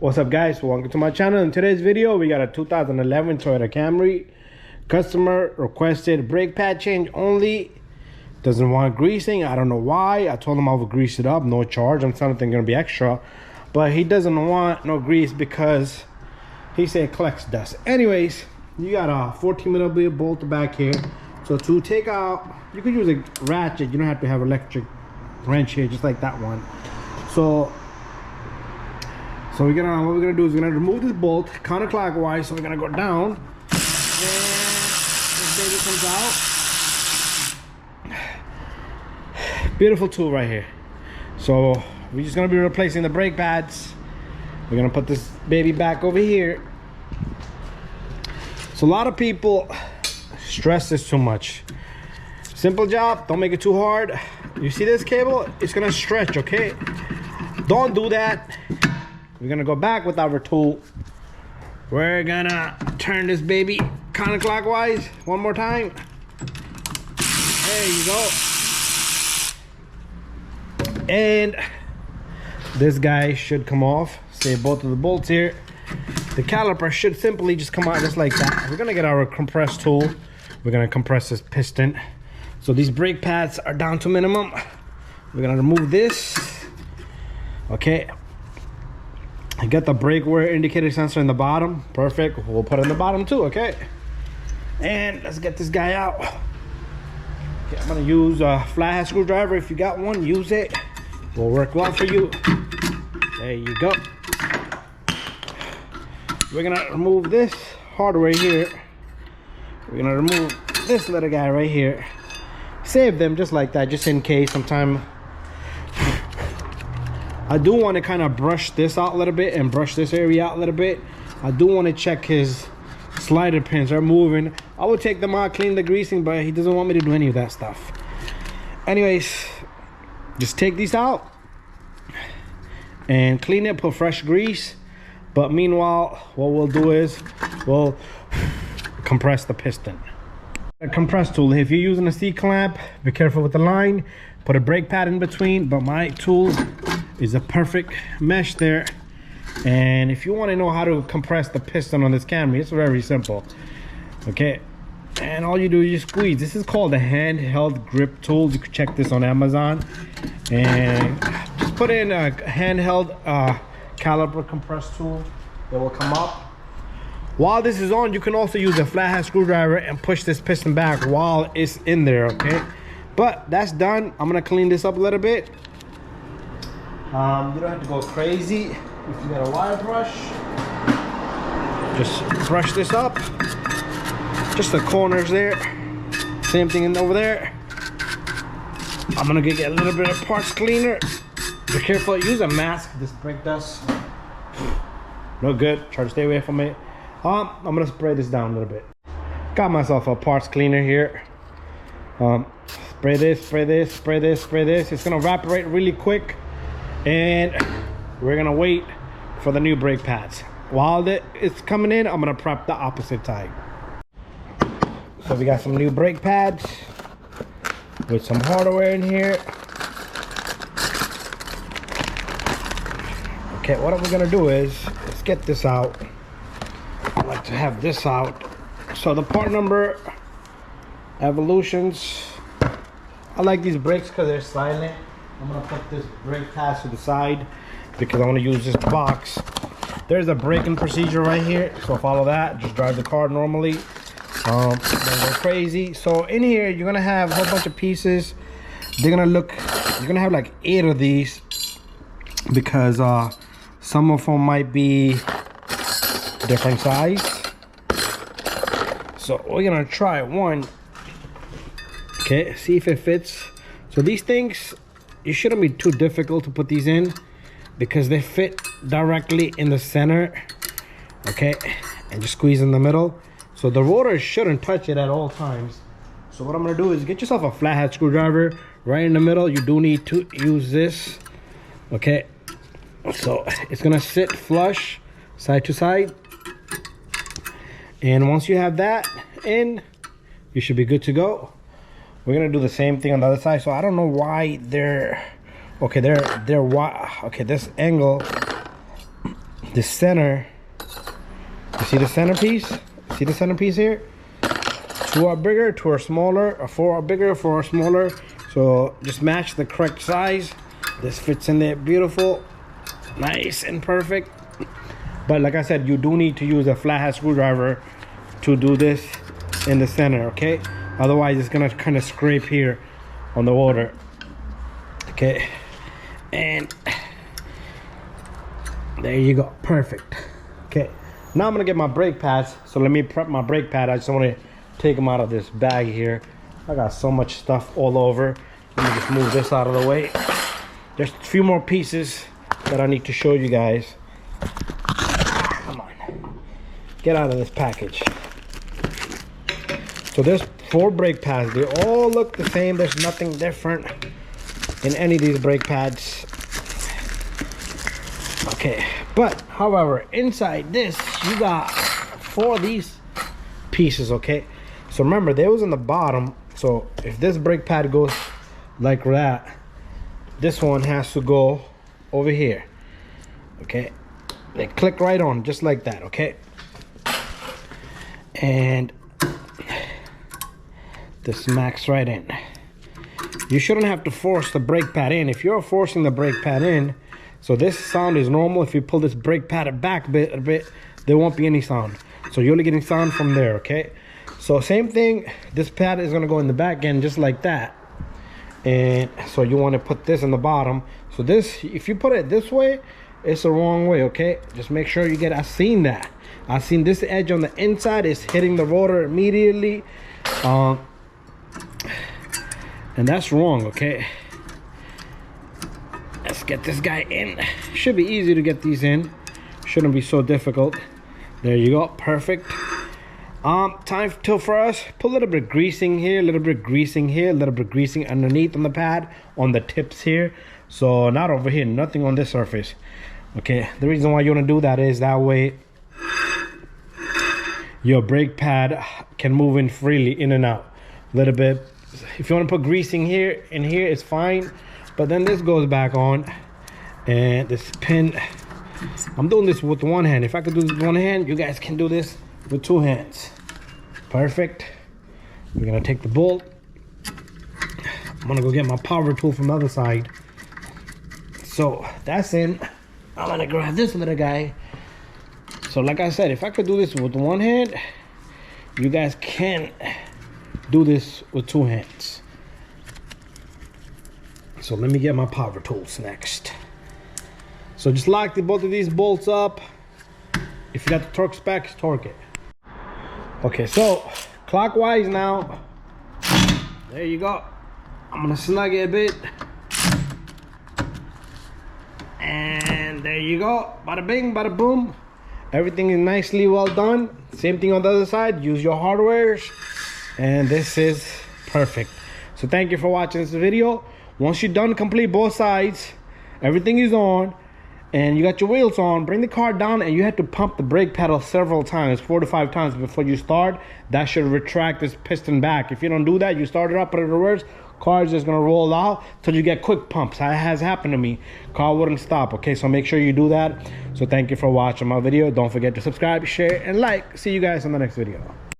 What's up, guys? Welcome to my channel. In today's video we got a 2011 Toyota Camry. Customer requested brake pad change only, doesn't want greasing. I don't know why. I told him I would grease it up, no charge. I'm something gonna be extra, but he doesn't want no grease because he said it collects dust. Anyways, you got a 14mm bolt back here. So to take out, you could use a ratchet. You don't have to have electric wrench here, just like that one. So what we're gonna do is we're gonna remove this bolt counterclockwise. So we're gonna go down, and this baby comes out. Beautiful tool right here. So we're just gonna be replacing the brake pads. We're gonna put this baby back over here. So a lot of people stress this too much. Simple job, don't make it too hard. You see this cable? It's gonna stretch, okay? Don't do that. We're gonna go back with our tool. We're gonna turn this baby counterclockwise one more time. There you go. And this guy should come off. Save both of the bolts here. The caliper should simply just come out just like that. We're gonna get our compress tool. We're gonna compress this piston. So these brake pads are down to minimum. We're gonna remove this. Okay. I got the brake wear indicator sensor in the bottom. Perfect. We'll put it in the bottom too, okay? And let's get this guy out. Okay, I'm gonna use a flathead screwdriver. If you got one, use it. Will work well for you. There you go. We're gonna remove this hardware here. We're gonna remove this little guy right here. Save them just like that, just in case sometime. I do want to kind of brush this out a little bit and brush this area out a little bit. I do want to check his slider pins are moving. I would take them out, clean the greasing, but he doesn't want me to do any of that stuff. Anyways, just take these out and clean it, put fresh grease. But meanwhile, what we'll do is we'll compress the piston. A compress tool, if you're using a C-clamp, be careful with the line. Put a brake pad in between, but my tool is a perfect mesh there. And if you want to know how to compress the piston on this Camry, it's very simple. Okay, and all you do is you squeeze. This is called a handheld grip tool. You can check this on Amazon, and just put in a handheld caliper compress tool that will come up. While this is on, you can also use a flathead screwdriver and push this piston back while it's in there, okay? But that's done. I'm gonna clean this up a little bit. You don't have to go crazy. If you got a wire brush, just brush this up. Just the corners there. Same thing in over there. I'm gonna get a little bit of parts cleaner. Be careful, use a mask. This brake dust. No good. Try to stay away from it. I'm gonna spray this down a little bit. Got myself a parts cleaner here. Spray this, spray this, spray this, spray this. It's gonna evaporate really quick. And we're gonna wait for the new brake pads. While it's coming in, I'm gonna prep the opposite side. So we got some new brake pads with some hardware in here. Okay, what we're gonna do is let's get this out. I like to have this out. So the part number evolutions. I like these brakes because they're silent. I'm gonna put this brake pad to the side because I want to use this box. There's a braking procedure right here, so follow that. Just drive the car normally. Don't go crazy. So in here you're gonna have a whole bunch of pieces. They're gonna look. You're gonna have like 8 of these because some of them might be different size. So we're gonna try one. Okay, see if it fits. So these things, it shouldn't be too difficult to put these in because they fit directly in the center. Okay, and just squeeze in the middle. So the rotor shouldn't touch it at all times. So what I'm gonna do is get yourself a flathead screwdriver right in the middle. You do need to use this. Okay, so it's gonna sit flush side to side. And once you have that in, you should be good to go. We're gonna do the same thing on the other side. So I don't know why they're okay. They're okay. This angle the center, you see the centerpiece? See the centerpiece here? 2 are bigger, 2 are smaller, or 4 are bigger, 4 are smaller. So just match the correct size. This fits in there beautiful, nice and perfect. But like I said, you do need to use a flathead screwdriver to do this in the center, okay? Otherwise it's gonna kind of scrape here on the water. Okay, and there you go, perfect. Okay, now I'm gonna get my brake pads. So let me prep my brake pad. I just want to take them out of this bag here. I got so much stuff all over. Let me just move this out of the way. There's a few more pieces that I need to show you guys. Come on, get out of this package. So there's 4 brake pads. They all look the same. There's nothing different in any of these brake pads. Okay, but however, inside this you got 4 of these pieces. Okay, so remember they was in the bottom. So if this brake pad goes like that, this one has to go over here. Okay, they click right on just like that. Okay, and this smacks right in. You shouldn't have to force the brake pad in. If you're forcing the brake pad in, so this sound is normal. If you pull this brake pad back a bit, there won't be any sound. So you're only getting sound from there, okay? So same thing, this pad is gonna go in the back end just like that. And so you wanna put this in the bottom. So this, if you put it this way, it's the wrong way, okay? Just make sure you get, I've seen that. I've seen this edge on the inside is hitting the rotor immediately. And that's wrong, okay? Let's get this guy in. Should be easy to get these in. Shouldn't be so difficult. There you go, perfect. Time for us, put a little bit of greasing here, a little bit of greasing here, a little bit of greasing underneath on the pad, on the tips here. So not over here, nothing on this surface. Okay, the reason why you want to do that is that way your brake pad can move in freely, in and out. A little bit. If you want to put greasing here and here, it's fine. But then this goes back on, and this pin, I'm doing this with one hand. If I could do this with one hand, you guys can do this with 2 hands. Perfect. We're gonna take the bolt. I'm gonna go get my power tool from the other side. So that's in. I'm gonna grab this little guy. So like I said, if I could do this with one hand, you guys can do this with 2 hands. So let me get my power tools next. So just lock both of these bolts up. If you got the torque specs, torque it. Okay, so clockwise now. There you go. I'm gonna snug it a bit. And there you go. Bada bing, bada boom. Everything is nicely well done. Same thing on the other side. Use your hardwares. And this is perfect. So thank you for watching this video. Once you're done, complete both sides, everything is on, and you got your wheels on, bring the car down, and you have to pump the brake pedal several times, 4 to 5 times before you start. That should retract this piston back. If you don't do that, you start it up, put it in reverse, car is just gonna roll out till you get quick pumps. That has happened to me. Car wouldn't stop, okay? So make sure you do that. So thank you for watching my video. Don't forget to subscribe, share, and like. See you guys in the next video.